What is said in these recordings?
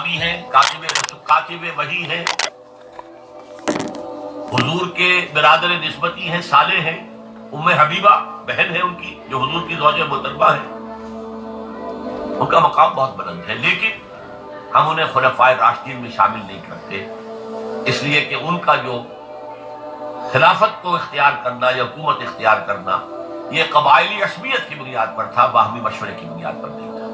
صحابی ہیں، کاتب وحی ہیں، حضور کے برادر نسبتی ہیں، صالح ہیں، ام حبیبہ بہن ہے ان کی جو حضور کی زوجہ محترمہ ہے، ان کا مقام بہت بلند ہے، لیکن ہم انہیں خلفائے راشدین میں شامل نہیں کرتے، اس لیے کہ ان کا جو خلافت کو اختیار کرنا یا حکومت اختیار کرنا یہ قبائلی عصبیت کی بنیاد پر تھا، باہمی مشورے کی بنیاد پر نہیں تھا۔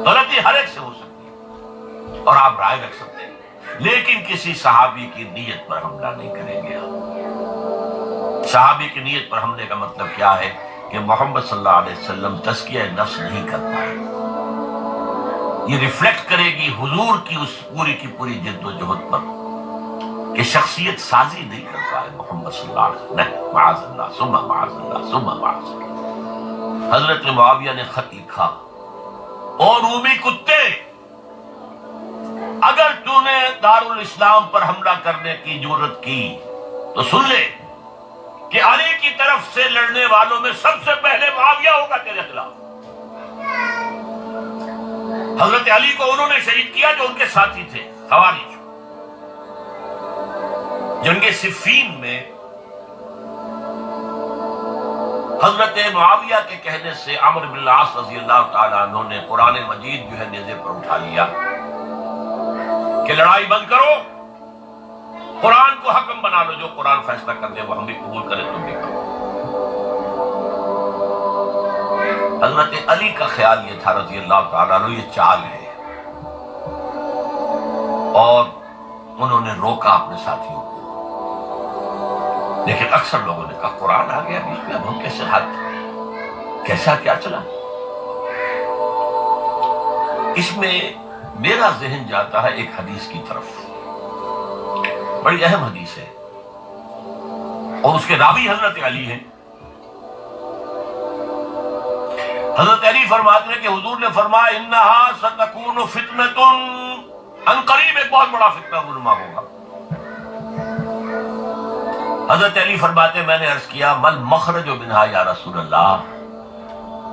غلطی ہر ایک سے ہو سکتی ہے اور آپ رائے رکھ سکتے ہیں، لیکن کسی صحابی کی نیت پر حملہ نہیں کریں گے ہم۔ صحابی کی نیت پر حملے کا مطلب کیا ہے کہ محمد صلی اللہ علیہ وسلم تزکیہ نفس نہیں کر پائے، یہ ریفلیکٹ کرے گی حضور کی اس پوری کی پوری جد و جہد پر کہ شخصیت سازی نہیں کر پائے محمد صلی اللہ علیہ وسلم، نہیں، معاذ اللہ ثم معاذ اللہ ثم معاذ اللہ۔ حضرت معاویہ نے خط لکھا، اور رومی کتے، اگر تو نے دارالاسلام پر حملہ کرنے کی جرت کی تو سن لے کہ علی کی طرف سے لڑنے والوں میں سب سے پہلے معاویہ ہوگا تیرے خلاف۔ حضرت علی کو انہوں نے شہید کیا جو ان کے ساتھی تھے، خوارج، جن کے صفین میں حضرت معاویہ کے کہنے سے عمرو بن العاص رضی اللہ تعالیٰ عنہ نے قرآن مجید جو ہے نیزے پر اٹھا لیا کہ لڑائی بند کرو، قرآن کو حکم بنا لو، جو قرآن فیصلہ کر دے وہ ہم بھی قبول کریں، تم بھی کرو۔ حضرت علی کا خیال یہ تھا رضی اللہ تعالیٰ عنہ یہ چال ہے، اور انہوں نے روکا اپنے ساتھیوں کو، لیکن اکثر لوگوں نے کہا قرآن آ گیا بیچ میں، اب ہم کیسے کیسا کیا چلا۔ اس میں میرا ذہن جاتا ہے ایک حدیث کی طرف، بڑی اہم حدیث ہے، اور اس کے راوی حضرت علی ہیں۔ حضرت علی فرماتے ہیں کہ حضور نے فرمایا انہا ستکون فتنۃ، ان قریب ایک بہت بڑا فتنہ رونما ہوگا۔ حضرت علی فرماتے ہیں میں نے عرض کیا مل مخرج منہا یا رسول اللہ،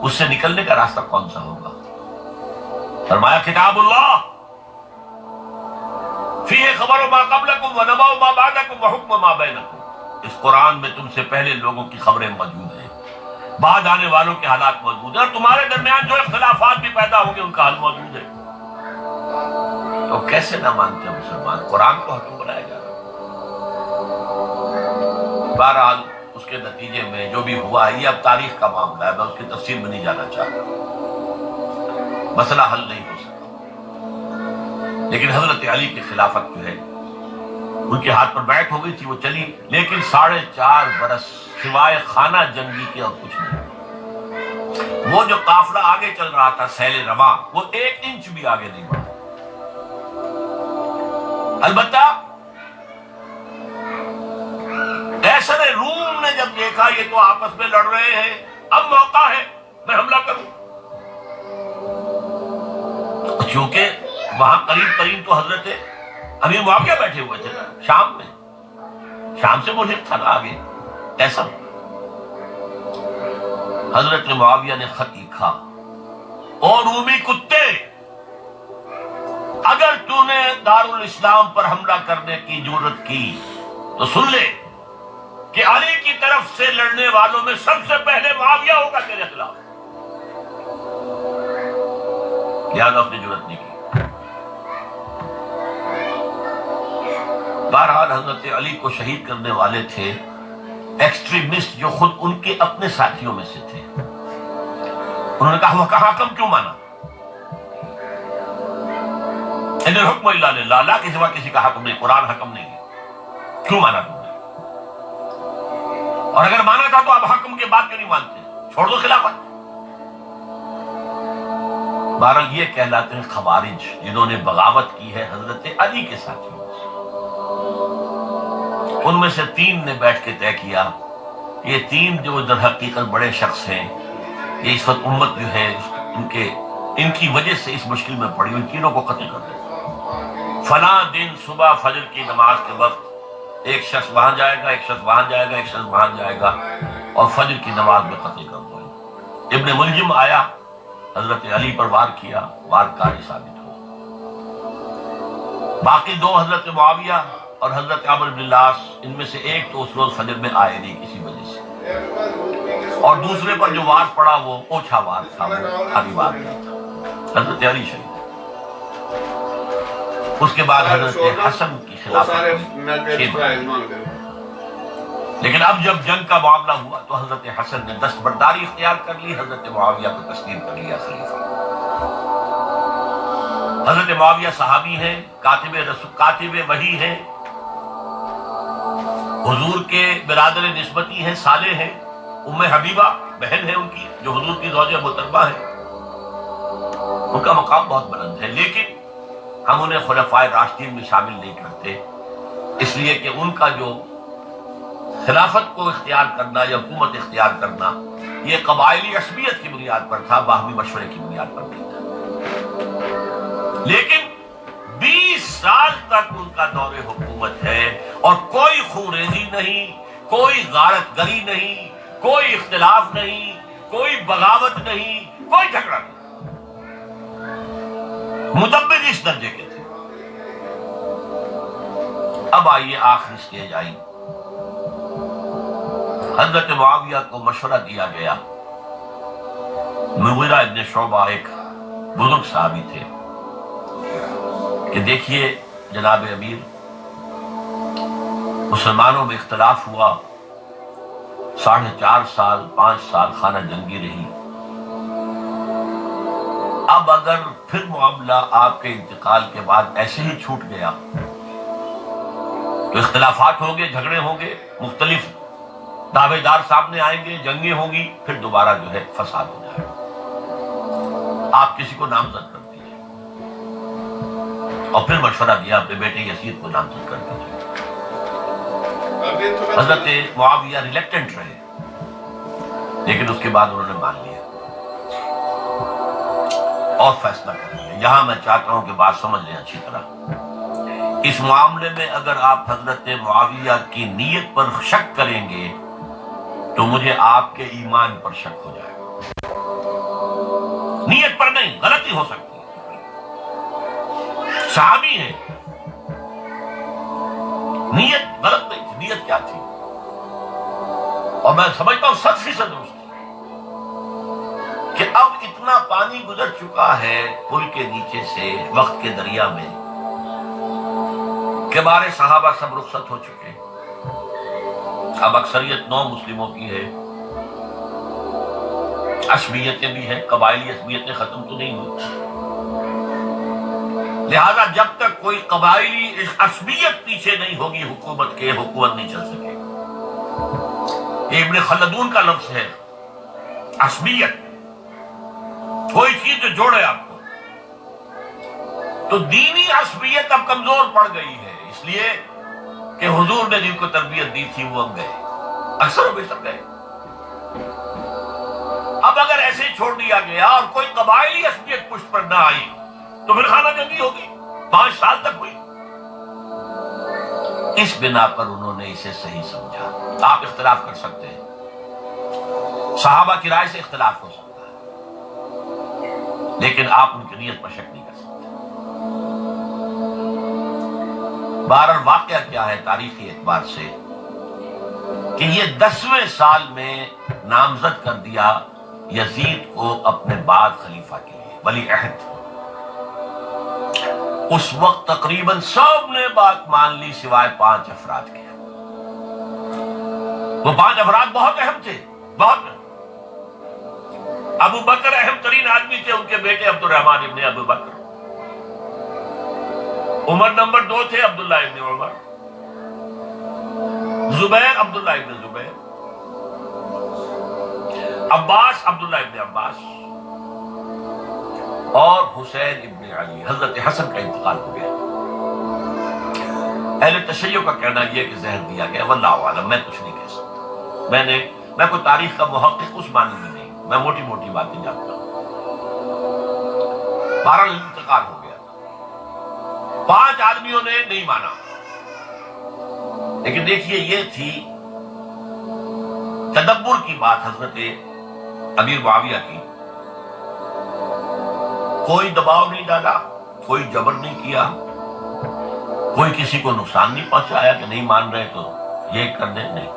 اس سے نکلنے کا راستہ کون سا ہوگا؟ فرمایا کتاب اللہ فیہ خبر ما قبلکم ونبأ ما بعدکم وحکم ما بینکم، اس قرآن میں تم سے پہلے لوگوں کی خبریں موجود ہیں، بعد آنے والوں کے حالات موجود ہیں، اور تمہارے درمیان جو اختلافات بھی پیدا ہوں گے ان کا حل موجود ہے۔ تو کیسے نہ مانتے ہیں مسلمان، قرآن کو حکم بنایا جا رہا ہے۔ بہرحال اس کے نتیجے میں جو بھی ہوا ہے یہ اب تاریخ کا معاملہ ہے، میں اس کی تفصیل میں نہیں جانا چاہتا، مسئلہ حل نہیں ہو سکا، لیکن حضرت علی کی خلافت جو ہے ان کے ہاتھ پر بیعت ہو گئی تھی، وہ چلی، لیکن 4.5 برس سوائے خانہ جنگی کے اور کچھ نہیں۔ وہ جو قافلہ آگے چل رہا تھا سیل رواں، وہ 1 انچ بھی آگے نہیں بڑھا۔ البتہ قیصر روم نے جب دیکھا یہ تو آپس میں لڑ رہے ہیں، اب موقع ہے میں حملہ کروں، چونکہ وہاں قریب ترین تو حضرت امیر معاویہ بیٹھے ہوئے تھے نا، شام میں، شام سے ملحق تھا نا آگے قیصر۔ حضرت معاویہ نے خط لکھا، اور رومی کتے، اگر تو نے دارالاسلام پر حملہ کرنے کی جرت کی تو سن لے کہ علی کی طرف سے لڑنے والوں میں سب سے پہلے معاویہ ہوگا تیرے خلاف۔ لہذا اس نے جرت نہیں کی۔ بہرحال حضرت علی کو شہید کرنے والے تھے ایکسٹریمسٹ جو خود ان کے اپنے ساتھیوں میں سے تھے۔ انہوں نے کہا وہ کہاں حکم کیوں مانا؟ ان الحکم الا للہ، اللہ کے سوا کسی کا حکم نہیں، قرآن حکم نہیں ہے، کیوں مانا تم نے؟ اور اگر مانا تھا تو اب حکم کے بعد کیوں نہیں مانتے؟ چھوڑ دو خلافت۔ بہرحال یہ کہلاتے ہیں خوارج، جنہوں نے بغاوت کی ہے حضرت علی کے ساتھیوں میں سے۔ ان میں سے 3 نے بیٹھ کے طے کیا، یہ 3 جو در حقیقت بڑے شخص ہیں، یہ اس وقت امت جو ہے ان کی وجہ سے اس مشکل میں پڑی، ان تینوں کو قتل کر دیں۔ فلاں دن صبح فجر کی نماز کے وقت ایک شخص وہاں جائے گا، ایک شخص وہاں جائے گا، ایک شخص وہاں جائے گا، اور فجر کی نماز میں قتل کر دو۔ ابن ملجم آیا، حضرت علی پر وار کیا، وار کاری ثابت ہو۔ باقی دو حضرت معاویہ اور حضرت عمرو بن العاص، ان میں سے ایک تو اس روز فجر میں آئے نہیں کسی وجہ سے، اور دوسرے پر جو وار پڑا وہ اوچھا وار تھا، وہ بھاری وار نہیں تھا، حضرت علی شہید۔ اس کے بعد حضرت حسن کی خلافت میں 6 مہینے۔ لیکن اب جب جنگ کا معاملہ ہوا تو حضرت حسن نے دستبرداری اختیار کر لی، حضرت معاویہ کو تسلیم کر لیا خلیفہ۔ حضرت معاویہ صحابی ہیں، کاتب وحی ہیں، حضور کے برادر نسبتی ہیں، صالح ہیں، ام حبیبہ بہن ہے ان کی جو حضور کی زوجہ محترمہ ہے، ان کا مقام بہت بلند ہے، لیکن ہم انہیں خلفائے راشدین میں شامل نہیں کرتے، اس لیے کہ ان کا جو خلافت کو اختیار کرنا یا حکومت اختیار کرنا یہ قبائلی عصبیت کی بنیاد پر تھا، باہمی مشورے کی بنیاد پر نہیں تھا۔ لیکن 20 سال تک ان کا دور حکومت ہے اور کوئی خونریزی نہیں، کوئی غارت گری نہیں، کوئی اختلاف نہیں، کوئی بغاوت نہیں، کوئی جھگڑا نہیں، مدبر اس درجے کے تھے۔ اب آئیے آخری سٹیج آئی، حضرت معاویہ کو مشورہ دیا گیا، مغیرہ ابن شعبہ ایک بزرگ صحابی تھے، کہ دیکھیے جناب امیر، مسلمانوں میں اختلاف ہوا، 4.5 سال 5 سال خانہ جنگی رہی، اب اگر پھر معاملہ آپ کے انتقال کے بعد ایسے ہی چھوٹ گیا تو اختلافات ہوں گے، جھگڑے ہوں گے، مختلف دعوے دار سامنے آئیں گے، جنگیں ہوں گی، پھر دوبارہ جو ہے فساد ہو جائے گا، آپ کسی کو نامزد کر دیجیے، اور پھر مشورہ دیا اپنے بیٹے یزید کو نامزد کر دیجیے۔ حضرت معاویہ ریلیکٹنٹ رہے، لیکن اس کے بعد انہوں نے مان لیا اور فیصلہ کر لیا۔ یہاں میں چاہتا ہوں کہ بات سمجھ لیں اچھی طرح، اس معاملے میں اگر آپ حضرت معاویہ کی نیت پر شک کریں گے تو مجھے آپ کے ایمان پر شک ہو جائے گا۔ نیت پر نہیں، غلطی ہو سکتی ہے، صحابی ہے، نیت غلط نہیں تھی، نیت کیا تھی؟ اور میں سمجھتا ہوں 100% درست تھی، کہ اب اتنا پانی گزر چکا ہے پل کے نیچے سے وقت کے دریا میں کہ ہمارے صحابہ سب رخصت ہو چکے، اب اکثریت 9 مسلموں کی ہے، عصبیتیں بھی ہیں، قبائلی عصبیتیں ختم تو نہیں ہوئی، لہذا جب تک کوئی قبائلی عصبیت پیچھے نہیں ہوگی حکومت کے، حکومت نہیں چل سکے گی۔ ابن خلدون کا لفظ ہے عصبیت، کوئی چیز جو جوڑے آپ کو، تو دینی عصبیت اب کمزور پڑ گئی ہے، اس لیے کہ حضور نے جن کو تربیت دی تھی وہ اب گئے، اکثر و بیشتر گئے۔ اب اگر ایسے چھوڑ دیا گیا اور کوئی قبائلی عصبیت پشت پر نہ آئی تو پھر خانہ جنگی ہوگی، 5 سال تک ہوئی۔ اس بنا پر انہوں نے اسے صحیح سمجھا۔ آپ اختلاف کر سکتے ہیں، صحابہ کی رائے سے اختلاف ہو سکتا ہے، لیکن آپ ان کی نیت پر شک نہیں کر سکتے۔ بہرحال واقعہ کیا ہے تاریخی اعتبار سے، کہ یہ 10ویں سال میں نامزد کر دیا یزید کو اپنے بعد خلیفہ کے لیے، ولی عہد۔ اس وقت تقریباً سب نے بات مان لی سوائے 5 افراد کے۔ وہ 5 افراد بہت اہم تھے، بہت اہم۔ ابو بکر اہم ترین آدمی تھے، ان کے بیٹے عبد الرحمن ابن ابو بکر۔ عمر نمبر 2 تھے، عبداللہ ابن عمر۔ زبیر، عبداللہ ابن زبیر۔ عباس، عبداللہ ابن عباس۔ اور حسین ابن علی۔ حضرت حسن کا انتقال ہو گیا۔ اہل تشیع کا کہنا یہ کہ زہر دیا گیا، واللہ اعلم، میں کچھ نہیں کہہ سکتا، میں کوئی تاریخ کا محقق اس معنی میں نہیں، میں موٹی موٹی باتیں جانتا ہوں۔ بہرحال انتقال ہو گیا، 5 آدمیوں نے نہیں مانا، لیکن دیکھیے یہ تھی تدبر کی بات حضرت امیر معاویہ کی۔ کوئی دباؤ نہیں ڈالا، کوئی جبر نہیں کیا، کوئی کسی کو نقصان نہیں پہنچایا کہ نہیں مان رہے تو یہ کر دیں، نہیں.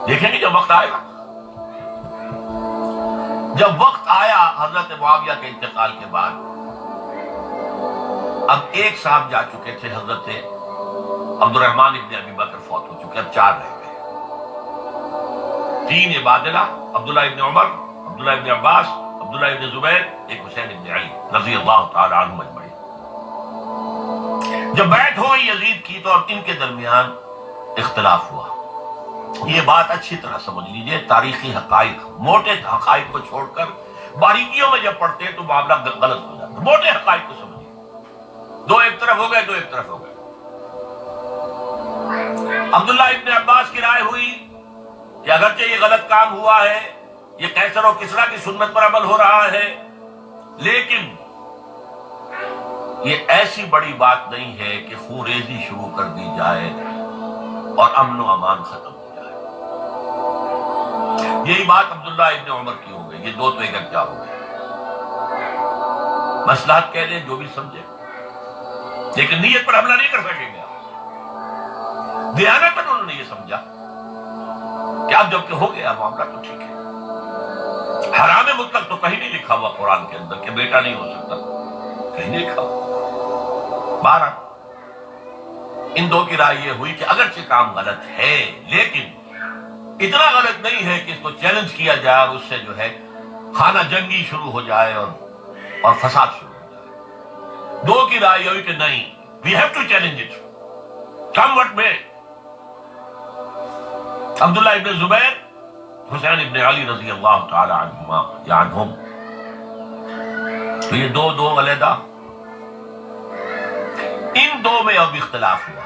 دیکھیں گے جب وقت آئے گا. جب وقت آیا حضرت معاویہ کے انتقال کے بعد، اب ایک صاحب جا چکے تھے، حضرت عبد الرحمن ابن ابی بکر فوت ہو چکے، اب 4 رہ گئے. 3 عبادلہ، عبداللہ ابن عمر، عبداللہ ابن عباس، عبداللہ ابن زبیر، ایک حسین ابن علی رضی اللہ تعالی عنہ اجمعین. جب بیعت ہو گئی یزید کی تو اب ان کے درمیان اختلاف ہوا. یہ بات اچھی طرح سمجھ لیجئے، تاریخی حقائق، موٹے حقائق کو چھوڑ کر باریکیوں میں جب پڑھتے ہیں تو معاملہ غلط ہو جاتا ہے. موٹے حقائق کو سمجھیے. 2 ایک طرف ہو گئے، 2 ایک طرف ہو گئے. عبداللہ ابن عباس کی رائے ہوئی کہ اگرچہ یہ غلط کام ہوا ہے، یہ قیصر و کسریٰ کی سنت پر عمل ہو رہا ہے، لیکن یہ ایسی بڑی بات نہیں ہے کہ خون ریزی شروع کر دی جائے اور امن و امان ختم ہو جائے. یہی بات عبداللہ ابن عمر کی ہو گئی. یہ 2 تو اکٹھا ہو گئے. مصلحت کہہ دیں جو بھی سمجھے، لیکن نیت پر حملہ نہیں کر سکیں گے. دیانت انہوں نے یہ سمجھا کہ اب جب کہ ہو گیا معاملہ تو ٹھیک ہے. حرام مطلق تو کہیں نہیں لکھا ہوا قرآن کے اندر کہ بیٹا نہیں ہو سکتا، کہیں نہیں لکھا ہوا. 12 ان 2 کی رائے یہ ہوئی کہ اگرچہ کام غلط ہے لیکن اتنا غلط نہیں ہے کہ اس کو چیلنج کیا جائے اور اس سے جو ہے خانہ جنگی شروع ہو جائے اور فساد شروع ہو جائے. 2 کی رائے یہ ہوئی کہ نہیں، we have to challenge it come what may. Abdullah ابن زبیر، حسین ابن علی رضی اللہ تعالی عنہما یا عنہم، تو یہ 2 علیحدہ. ان 2 میں اب اختلاف ہوا.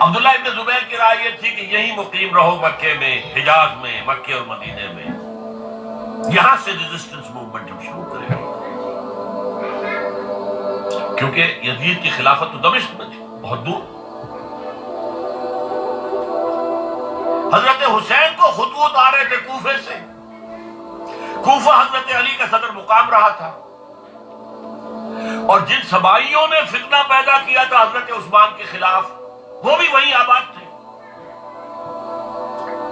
عبداللہ ابن زبیر کی رائے یہ تھی کہ یہی مقیم رہو مکے میں، حجاز میں، مکے اور مدینے میں، یہاں سے ریزسٹنس موومنٹ ہم شروع کریں، کیونکہ یزید کی خلافت تو دمشق میں تھی، بہت دور. حضرت حسین کو خطوط آ رہے تھے کوفے سے. کوفہ حضرت علی کا صدر مقام رہا تھا، اور جن سبائیوں نے فتنہ پیدا کیا تھا حضرت عثمان کے خلاف، وہ بھی وہیں آباد تھے.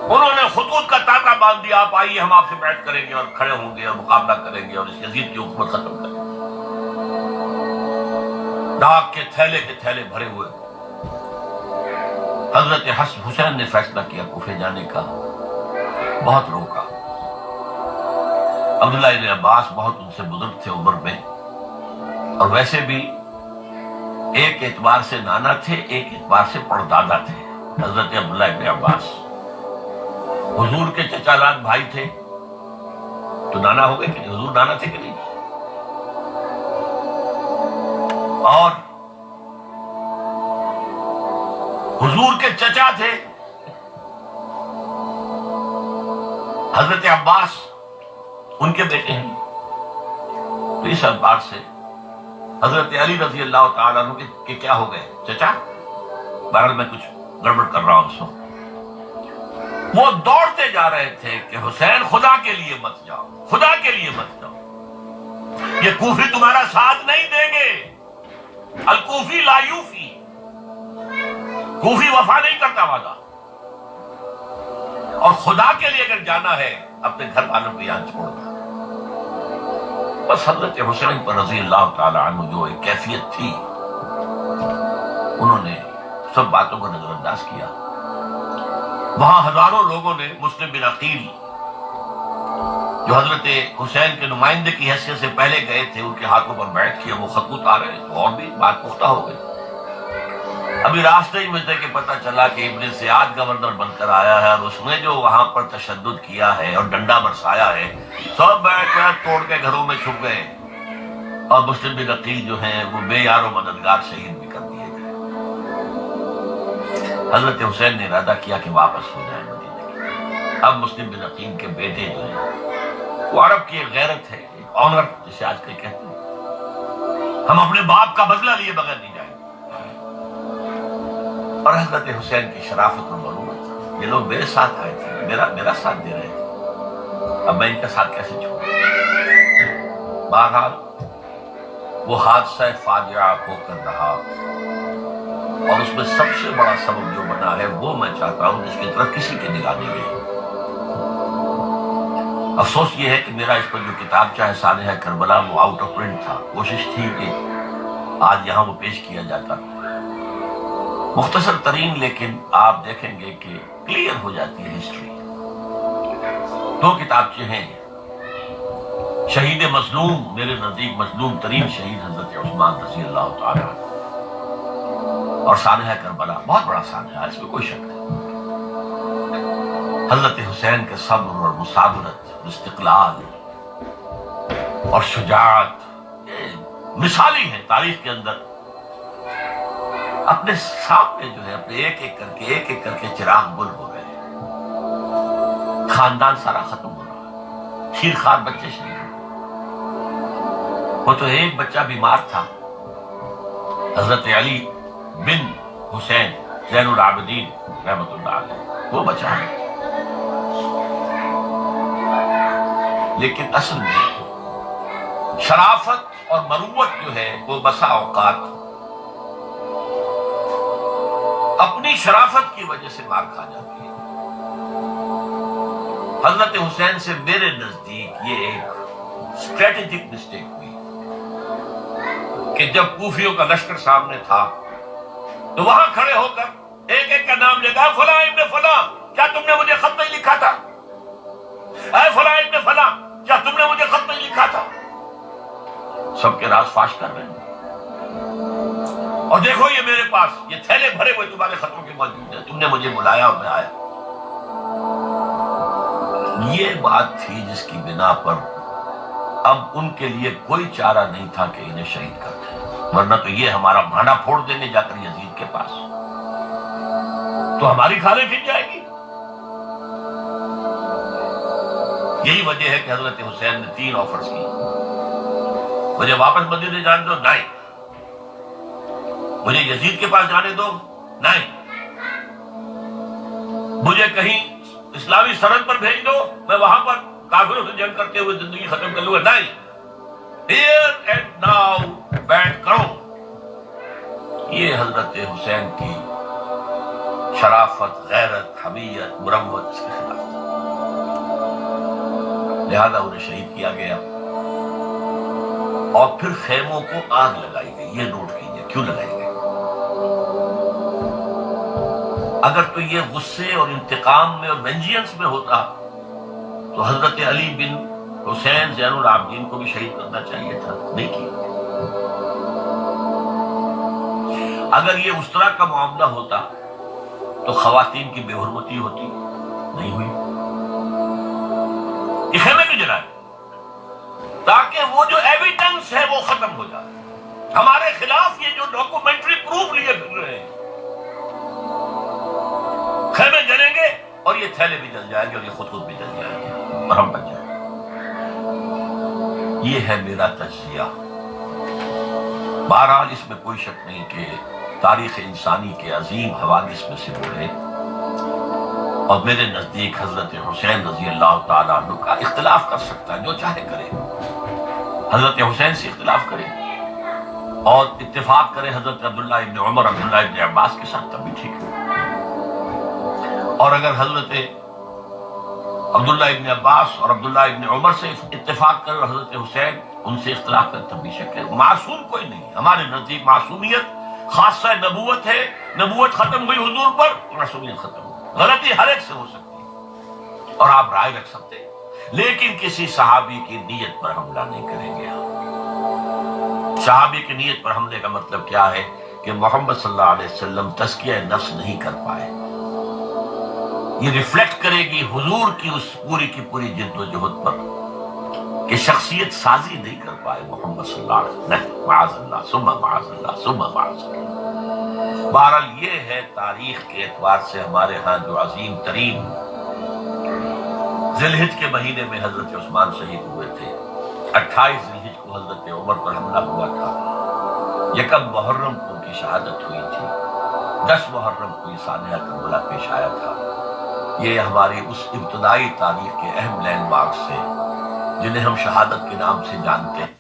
انہوں نے خطوط کا تاکہ باندھ دیا، آپ آئیے ہم آپ سے بیعت کریں گے اور کھڑے ہوں گے اور مقابلہ کریں گے اور اس یزید کی حکومت ختم کریں گے. ڈاک کے تھیلے بھرے ہوئے. حضرت حسین نے فیصلہ کیا کوفے جانے کا، بہت روکا. عبداللہ ابن عباس بہت ان سے بزرگ تھے عمر میں، اور ویسے بھی ایک اعتبار سے نانا تھے، ایک اعتبار سے پردادا تھے. حضرت عبداللہ ابن عباس حضور کے چچا زاد بھائی تھے تو نانا ہو گئے کہ نہیں؟ حضور نانا تھے کہ نہیں؟ اور حضور کے چچا تھے حضرت عباس، ان کے بیٹے ہیں. تو اس اعتبار سے حضرت علی رضی اللہ تعالیٰ عنہ کے کیا ہو گئے؟ چچا. بہرحال میں کچھ گڑبڑ کر رہا ہوں اس وقت. وہ دوڑتے جا رہے تھے کہ حسین خدا کے لیے مت جاؤ، خدا کے لیے مت جاؤ، یہ کوفی تمہارا ساتھ نہیں دیں گے. الکوفی لا یوفی، کوفی وفا نہیں کرتا وعدہ. اور خدا کے لیے اگر جانا ہے اپنے گھر والوں کو یہاں چھوڑنا. بس حضرت حسین پر رضی اللہ تعالی عنہ جو ایک کیفیت تھی، انہوں نے سب باتوں کو نظر انداز کیا. وہاں ہزاروں لوگوں نے مسلم بن عقیل جو حضرت حسین کے نمائندے کی حیثیت سے پہلے گئے تھے، ان کے ہاتھوں پر بیٹھ کیا. وہ خطوط آ رہے تو اور بھی بات پختہ ہو گئی. ابھی راستے ہی میں تھے کہ پتہ چلا کہ ابن زیاد گورنر بن کر آیا ہے، اور اس نے جو وہاں پر تشدد کیا ہے اور ڈنڈا برسایا ہے، سب بیٹھ توڑ کے گھروں میں چھپ گئے. اور مسلم بن عقیل جو ہیں وہ بے یار و مددگار شہید بھی کر دیے گئے. حضرت حسین نے ارادہ کیا کہ واپس ہو جائیں مدینے کی. اب مسلم بن عقیل کے بیٹے جو ہیں، وہ عرب کی ایک غیرت ہے، ایک آنر جسے آج کل کہتے ہیں، ہم اپنے باپ کا بدلہ لیے بغیر نہیں جائیں. اور حضرت حسین کی شرافت اور معلومات، یہ لوگ میرے ساتھ آئے تھے، میرا ساتھ دے رہے تھے، اب میں ان کا ساتھ کیسے چھوڑوں. بہرحال وہ حادثہ فاجعہ ہو کر رہا، اور اس میں سب سے بڑا سبب جو بنا ہے وہ میں چاہتا ہوں جس کی طرف کسی کی نگاہ نہیں گئی۔ افسوس یہ ہے کہ میرا اس پر جو کتابچہ ہے سانحہ کربلا وہ آؤٹ آف پرنٹ تھا، کوشش تھی کہ آج یہاں وہ پیش کیا جاتا، مختصر ترین، لیکن آپ دیکھیں گے کہ کلیئر ہو جاتی ہے ہسٹری۔ دو کتابچے ہیں، شہید مظلوم، میرے نزدیک مظلوم ترین شہید حضرت عثمان رضی اللہ تعالی عنہ، اور سانحہ کربلا، بہت بڑا سانحہ، اس میں کوئی شک نہیں۔ حضرت حسین کے صبر اور مثابرت، استقلال اور شجاعت یہ مثالی ہے تاریخ کے اندر۔ اپنے سامنے جو ہے اپنے ایک ایک کر کے چراغ گل ہو رہے ہیں، خاندان سارا ختم ہو رہا ہے، شیرخوار بچے شہید ہو گئے۔ وہ تو ایک بچہ بیمار تھا، حضرت علی بن حسین زین العابدین رحمۃ اللہ علیہ، وہ بچا ہے، لیکن اصل میں شرافت اور مروت جو ہے وہ بسا اوقات اپنی شرافت کی وجہ سے مار کھا جاتی ہے۔ حضرت حسین سے میرے نزدیک یہ ایک اسٹریٹجک مسٹیک ہوئی کہ جب کوفیوں کا لشکر سامنے تھا تو وہاں کھڑے ہو کر ایک ایک کا نام لے گا، فلاں ابن فلاں، کیا تم نے مجھے خط نہیں لکھا تھا؟ اے فلاں ابن فلاں، کیا تم نے مجھے خط نہیں لکھا تھا؟ سب کے راز فاش کر رہے ہیں، اور دیکھو یہ میرے پاس یہ تھیلے بھرے ہوئے تمہارے خطوں کے موجود ہیں، تم نے مجھے بلایا اور میں آیا۔ یہ بات تھی جس کی بنا پر اب ان کے لیے کوئی چارہ نہیں تھا کہ انہیں شہید کر دیں، ورنہ تو یہ ہمارا بھانڈا پھوڑ دیں گے جا کر یزید کے پاس، تو ہماری کھالیں پھر جائے گی۔ یہی وجہ ہے کہ حضرت حسین نے 3 آفرز کی، مجھے واپس مدینے جانے دو، نہیں، مجھے یزید کے پاس جانے دو، نہیں، مجھے کہیں اسلامی سرحد پر بھیج دو، میں وہاں پر کافروں سے جنگ کرتے ہوئے زندگی ختم کر لوں گا، نہیں، ہیئر اینڈ ناؤ بیٹھ کرو۔ یہ حضرت حسین کی شرافت، غیرت، حمیت، مروت اس کے خلاف تھا، لہذا انہیں شہید کیا گیا، اور پھر خیموں کو آگ لگائی گئی۔ یہ نوٹ کیجئے کیوں لگائی گئی؟ اگر تو یہ غصے اور انتقام میں اور وینجینس میں ہوتا تو حضرت علی بن حسین زین العابدین کو بھی شہید کرنا چاہیے تھا، نہیں کیا۔ اگر یہ اس طرح کا معاملہ ہوتا تو خواتین کی بے حرمتی ہوتی، نہیں ہوئی۔ یہ خیمے کیوں جلائے؟ تاکہ وہ جو ایویڈنس ہے وہ ختم ہو جائے، ہمارے خلاف یہ جو ڈاکومنٹری پروف لیے پھر رہے ہیں، خیمے جلیں گے اور یہ تھیلے بھی جل جائیں گے اور یہ خود بھی جل جائیں گے اور ہم بچ جائیں گے۔ یہ ہے میرا تجزیہ۔ بہرحال اس میں کوئی شک نہیں کہ تاریخ انسانی کے عظیم حوادث میں سے وہ ہے، اور میرے نزدیک حضرت حسین رضی اللہ تعالیٰ عنہ کا اختلاف کر سکتا ہے، جو چاہے کرے، حضرت حسین سے اختلاف کرے اور اتفاق کرے حضرت عبداللہ ابن عمر، عبداللہ ابن عباس کے ساتھ، تب بھی ٹھیک ہے، اور اگر حضرت عبداللہ ابن عباس اور عبداللہ ابن عمر سے اتفاق کرے اور حضرت حسین ان سے اختلاف کرے، تب بھی شک ہے۔ معصوم کوئی نہیں، ہمارے نزدیک معصومیت خاصہ نبوت ہے، نبوت ختم ہوئی حضور پر، معصومیت ختم ہوئی، غلطی ہر ایک سے ہو سکتی ہے اور آپ رائے رکھ سکتے ہیں، لیکن کسی صحابی کی نیت پر حملہ نہیں کریں گے۔ صحابی کی نیت پر حملے کا مطلب کیا ہے کہ محمد صلی اللہ علیہ وسلم تزکیہ نفس نہیں کر پائے، یہ ریفلیکٹ کرے گی حضور کی اس پوری کی پوری جد و جہد پر کہ شخصیت سازی نہیں کر پائے محمد صلی اللہ علیہ وسلم، نہیں، معاذ اللہ ثم معاذ اللہ ثم معاذ اللہ۔ بہرحال یہ ہے تاریخ کے اعتبار سے ہمارے ہاں جو عظیم ترین ذی الحجہ کے مہینے میں حضرت عثمان شہید ہوئے تھے، 28 ذی الحجہ کو حضرت عمر پر حملہ ہوا تھا، 1 محرم کو ان کی شہادت ہوئی تھی، 10 محرم کو یہ سانحہ کربلا پیش آیا تھا۔ یہ ہماری اس ابتدائی تاریخ کے اہم لینڈ مارکس ہیں جنہیں ہم شہادت کے نام سے جانتے ہیں۔